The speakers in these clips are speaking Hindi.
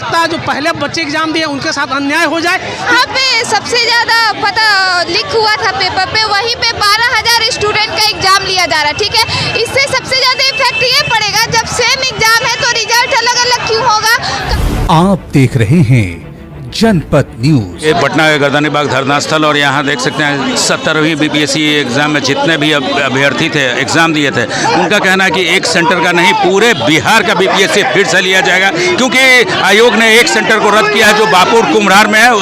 सकता है जो पहले बच्चे एग्जाम दिए उनके साथ अन्याय हो जाए। यहाँ पे सबसे ज़्यादा पता लीक हुआ था पेपर पे, वहीं पे 12,000 स्टूडेंट का एग्जाम लिया जा रहा है। ठीक है, इससे सबसे ज़्यादा इफेक्ट ये पड़ेगा जब सेम एग्जाम है तो रिजल्ट अलग अलग क्यों होगा। आप देख रहे हैं जनपद न्यूज। ये पटना के गर्दनी बाग धरना स्थल और यहाँ देख सकते हैं 17वीं बीपीएससी एग्जाम में जितने भी अभ्यर्थी थे एग्जाम दिए थे, उनका कहना है कि एक सेंटर का नहीं पूरे बिहार का बीपीएससी फिर से लिया जाएगा, क्योंकि आयोग ने एक सेंटर को रद्द किया है जो बापुर कुम्हरार में है,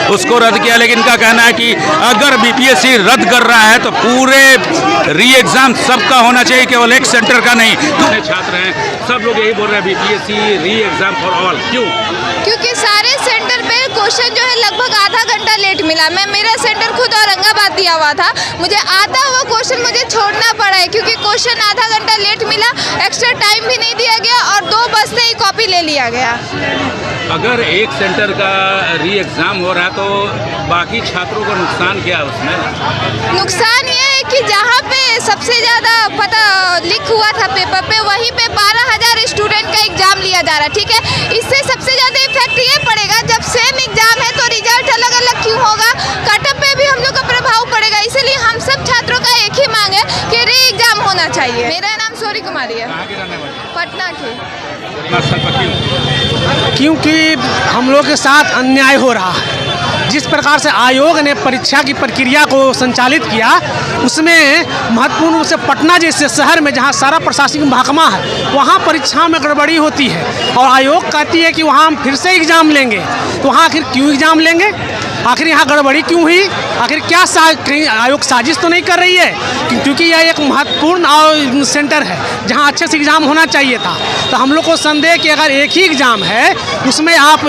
उसको रद्द किया। लेकिन इनका कहना है कि अगर बीपीएससी रद्द कर रहा है तो पूरे री एग्जाम सबका होना चाहिए, केवल एक सेंटर का नहीं। जितने छात्र हैं सब लोग यही बोल रहे हैं बीपीएससी री एग्जाम फॉर ऑल। क्यों? क्योंकि सारे सेंटर पे क्वेश्चन जो है लगभग आधा घंटा लेट मिला। मेरा सेंटर खुद औरंगाबाद दिया हुआ था, मुझे आधा हुआ क्वेश्चन मुझे छोड़ना पड़ा है क्योंकि क्वेश्चन आधा घंटा लेट मिला, एक्स्ट्रा टाइम भी नहीं दिया गया और 2 बस से ही कॉपी ले लिया गया। अगर एक सेंटर का री एग्जाम हो रहा है तो बाकी छात्रों का नुकसान क्या है उसमें? नुकसान ये है कि जहाँ पे सबसे ज़्यादा पता लीक हुआ था पेपर पे, वहीं पे 12,000 स्टूडेंट का एग्जाम लिया जा रहा है। ठीक है, इससे सबसे ज़्यादा इफेक्ट ये पड़ेगा जब सेम एग्जाम है तो रिजल्ट अलग अलग क्यों होगा, कटअप पे भी हम लोग का प्रभाव पड़ेगा। इसलिए हम सब छात्रों का एक ही मांग है कि री एग्जाम होना चाहिए। मेरा नाम सौरी कुमारी है, पटना की। क्योंकि हम लोग के साथ अन्याय हो रहा है। जिस प्रकार से आयोग ने परीक्षा की प्रक्रिया को संचालित किया, उसमें महत्वपूर्ण रूप से पटना जैसे शहर में जहां सारा प्रशासनिक महकमा है वहां परीक्षा में गड़बड़ी होती है और आयोग कहती है कि वहां हम फिर से एग्ज़ाम लेंगे। तो वहां आखिर क्यों एग्ज़ाम लेंगे? आखिर यहाँ गड़बड़ी क्यों हुई? आखिर क्या कहीं आयोग साजिश तो नहीं कर रही है? क्योंकि यह एक महत्वपूर्ण सेंटर है जहाँ अच्छे से एग्ज़ाम होना चाहिए था। तो हम लोग को संदेह कि अगर एक ही एग्ज़ाम है उसमें आप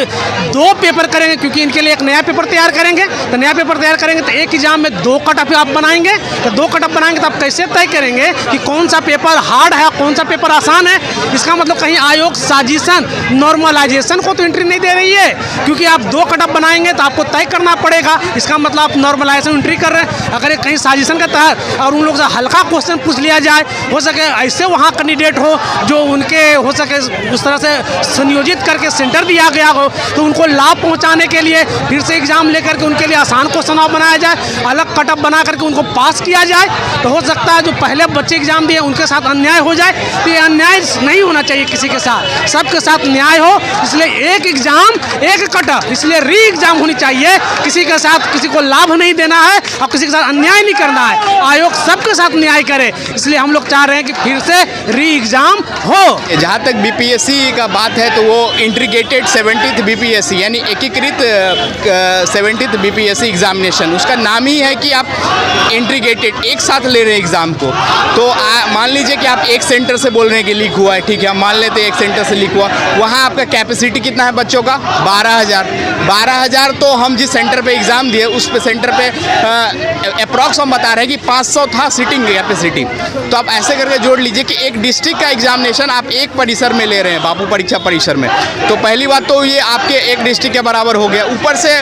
2 पेपर करेंगे, क्योंकि इनके लिए एक नया पेपर तैयार करेंगे, तो नया पेपर तैयार करेंगे तो एक एग्ज़ाम में 2 कटअप आप बनाएंगे। तो 2 कटअप बनाएंगे तो आप कैसे तय करेंगे कि कौन सा पेपर हार्ड है कौन सा पेपर आसान है? इसका मतलब कहीं आयोग साजिशन नॉर्मलाइजेशन को तो एंट्री नहीं दे रही है, क्योंकि आप 2 कटअप बनाएंगे तो आपको तय करना पड़ेगा। इसका मतलब आप नॉर्मलाइजेशन एंट्री कर रहे हैं। अगर कहीं साजिशन के तहत और उन लोगों से हल्का क्वेश्चन पूछ लिया जाए, हो सके ऐसे वहाँ कैंडिडेट हो जो उनके हो सके उस तरह से संयोजित करके सेंटर दिया गया हो, तो उनको लाभ पहुँचाने के लिए फिर से एग्जाम लेकर के उनके लिए आसान क्वेश्चन बनाया जाए, अलग कटअप बना करके उनको पास किया जाए, तो हो सकता है जो पहले बच्चे एग्जाम दिए उनके साथ अन्याय हो जाए। तो ये अन्याय नहीं होना चाहिए किसी के साथ, सबके साथ न्याय हो। इसलिए एक एग्जाम एक कटअप, इसलिए री एग्जाम होनी चाहिए। किसी के साथ किसी को लाभ नहीं देना है और किसी के साथ अन्याय नहीं करना है। आयोग सबके साथ न्याय करे, इसलिए हम लोग चाह रहे हैं कि फिर से री एग्जाम हो। जहाँ तक बीपीएससी का बात है तो वो इंटीग्रेटेड 70th बीपीएससी यानी एकीकृत 70th बीपीएससी एग्जामिनेशन, उसका नाम ही है कि आप इंटीग्रेटेड एक साथ ले रहे हैं एग्ज़ाम को। तो मान लीजिए कि आप एक सेंटर से बोल रहे हैं कि लीक हुआ है, ठीक है, हम मान लेते हैं एक सेंटर से लीक हुआ, वहाँ आपका कैपेसिटी कितना है बच्चों का? 12,000। तो हम जिस सेंटर पे एग्ज़ाम दिए उस पे सेंटर पे अप्रॉक्स हम बता रहे हैं कि 500 था सीटिंग कैपेसिटी। तो आप ऐसे करके जोड़ लीजिए कि एक डिस्ट्रिक्ट का एग्जामिनेशन आप एक परिसर में ले रहे हैं, बापू परीक्षा परिसर में। तो पहली बात तो ये आपके एक डिस्ट्रिक्ट के बराबर हो गया। ऊपर से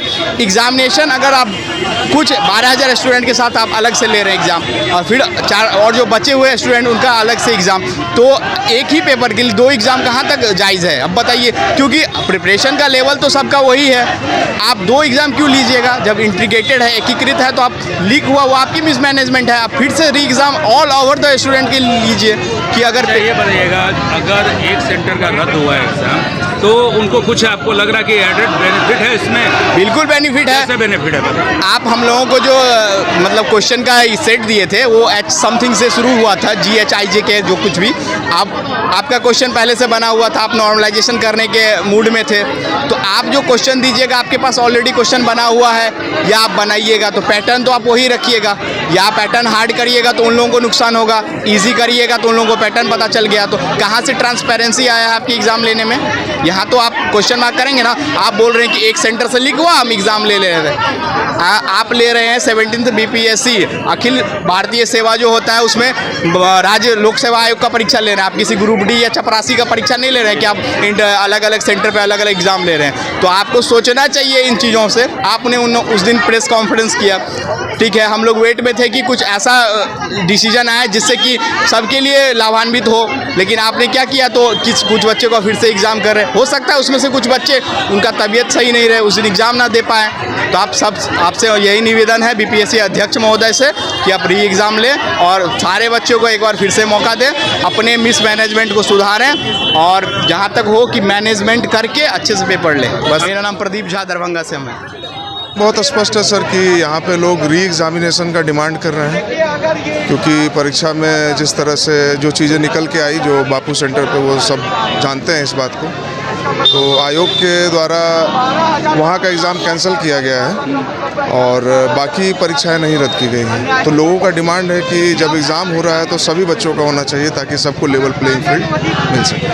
एग्जामिनेशन अगर आप कुछ 12,000 स्टूडेंट के साथ आप अलग से ले रहे हैं एग्ज़ाम, और फिर और जो बचे हुए स्टूडेंट उनका अलग से एग्ज़ाम, तो एक ही पेपर के लिए 2 एग्ज़ाम कहाँ तक जायज़ है? अब बताइए, क्योंकि प्रिपरेशन का लेवल तो सबका वही है, आप 2 एग्ज़ाम क्यों लीजिएगा? जब इंटीग्रेटेड है, एकीकृत है, तो आप लीक हुआ वो आपकी मिसमैनेजमेंट है। आप फिर से री exam all over the student के लीजिए कि अगर ये बताइएगा, अगर एक सेंटर का रद्द हुआ है एग्जाम तो उनको कुछ आपको लग रहा है कि एडेड बेनिफिट है इसमें? बिल्कुल बेनिफिट है। कैसे बेनिफिट है? आप हम लोगों को जो मतलब क्वेश्चन का सेट दिए थे वो H समथिंग से शुरू हुआ था, GHIJ जो कुछ भी आपका क्वेश्चन पहले से बना हुआ था, आप नॉर्मलाइजेशन करने के मूड में थे, तो आप जो क्वेश्चन दीजिएगा आपके पास ऑलरेडी क्वेश्चन बना हुआ है, या आप बनाइएगा तो पैटर्न तो आप वही रखिएगा, या पैटर्न हार्ड करिएगा तो उन लोगों को नुकसान होगा, ईजी करिएगा तो उन लोगों को पैटर्न पता चल गया। तो कहाँ से ट्रांसपेरेंसी आया है आपकी एग्ज़ाम लेने में? यहाँ तो आप क्वेश्चन मार्क करेंगे ना। आप बोल रहे हैं कि एक सेंटर से लीक हुआ, हम एग्ज़ाम ले रहे हैं। आप ले रहे हैं 17th बीपीएससी अखिल भारतीय सेवा जो होता है उसमें राज्य लोक सेवा आयोग का परीक्षा ले रहे हैं। आप किसी ग्रुप डी या चपरासी का परीक्षा नहीं ले रहे हैं कि आप अलग अलग सेंटर पे अलग अलग एग्ज़ाम ले रहे हैं। तो आपको सोचना चाहिए इन चीज़ों से। आपने उस दिन प्रेस कॉन्फ्रेंस किया, ठीक है, हम लोग वेट में थे कि कुछ ऐसा डिसीजन आए जिससे कि सबके लिए लाभान्वित हो, लेकिन आपने क्या किया, तो कुछ बच्चे को फिर से एग्ज़ाम कर रहे। हो सकता है उसमें से कुछ बच्चे उनका तबीयत सही नहीं रहे, उस दिन एग्ज़ाम ना दे पाए। तो आपसे यही निवेदन है बीपीएससी अध्यक्ष महोदय से कि आप री एग्ज़ाम लें और सारे बच्चों को एक बार फिर से मौका दें, अपने मिसमैनेजमेंट को सुधारें और जहाँ तक हो कि मैनेजमेंट करके अच्छे से पेपर लें। बस। मेरा नाम प्रदीप झा, दरभंगा से मैं। बहुत स्पष्ट है सर कि यहाँ पे लोग री एग्जामिनेशन का डिमांड कर रहे हैं, क्योंकि परीक्षा में जिस तरह से जो चीज़ें निकल के आई, जो बापू सेंटर पे, वो सब जानते हैं इस बात को। तो आयोग के द्वारा वहाँ का एग्ज़ाम कैंसिल किया गया है और बाकी परीक्षाएं नहीं रद्द की गई हैं। तो लोगों का डिमांड है कि जब एग्ज़ाम हो रहा है तो सभी बच्चों का होना चाहिए ताकि सबको लेवल प्लेइंग फील्ड मिल सके।